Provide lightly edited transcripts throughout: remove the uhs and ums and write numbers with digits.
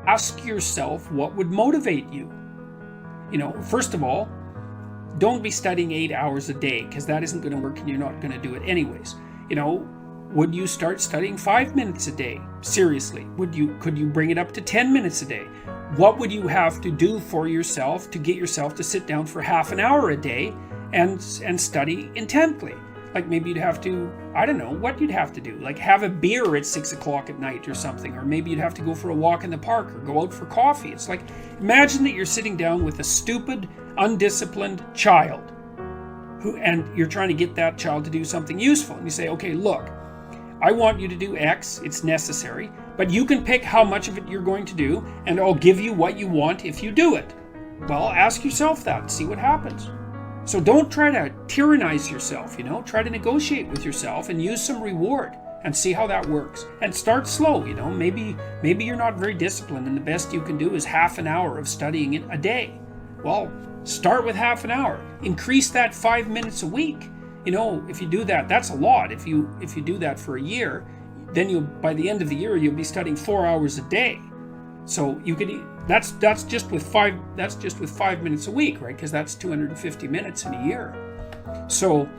ask yourself what would motivate you. First of all, don't be studying 8 hours a day, because that isn't going to work and you're not going to do it anyways. Would you start studying 5 minutes a day? Seriously, could you bring it up to 10 minutes a day? What would you have to do for yourself to get yourself to sit down for half an hour a day and study intently? Like maybe you'd have to, I don't know what you'd have to do, like have a beer at 6 o'clock at night or something, or maybe you'd have to go for a walk in the park or go out for coffee. It's like, imagine that you're sitting down with a stupid, undisciplined child and you're trying to get that child to do something useful. And you say, okay, look, I want you to do X, it's necessary, but you can pick how much of it you're going to do, and I'll give you what you want if you do it. Well, ask yourself that, see what happens. So don't try to tyrannize yourself, try to negotiate with yourself and use some reward and see how that works. And start slow, maybe you're not very disciplined and the best you can do is half an hour of studying it a day. Well, start with half an hour. Increase that 5 minutes a week. If you do that, that's a lot. If you do that for a year, then by the end of the year, you'll be studying 4 hours a day. So you could, that's just with 5 minutes a week, right? Because that's 250 minutes in a year. So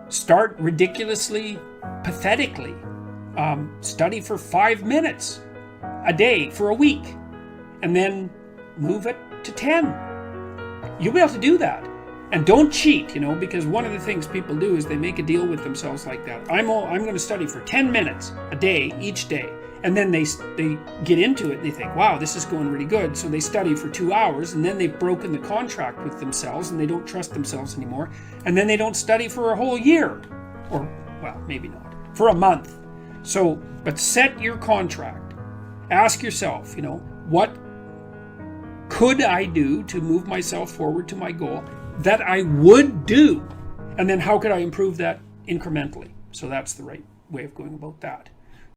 start ridiculously, pathetically. Study for 5 minutes a day for a week, and then move it to 10. You'll be able to do that. And don't cheat, because one of the things people do is they make a deal with themselves like that. I'm going to study for 10 minutes a day, each day. And then they get into it and they think, wow, this is going really good. So they study for 2 hours, and then they've broken the contract with themselves and they don't trust themselves anymore. And then they don't study for a whole year. Or, well, maybe not. For a month. So, but set your contract. Ask yourself, what could I do to move myself forward to my goal that I would do? And then how could I improve that incrementally? So that's the right way of going about that.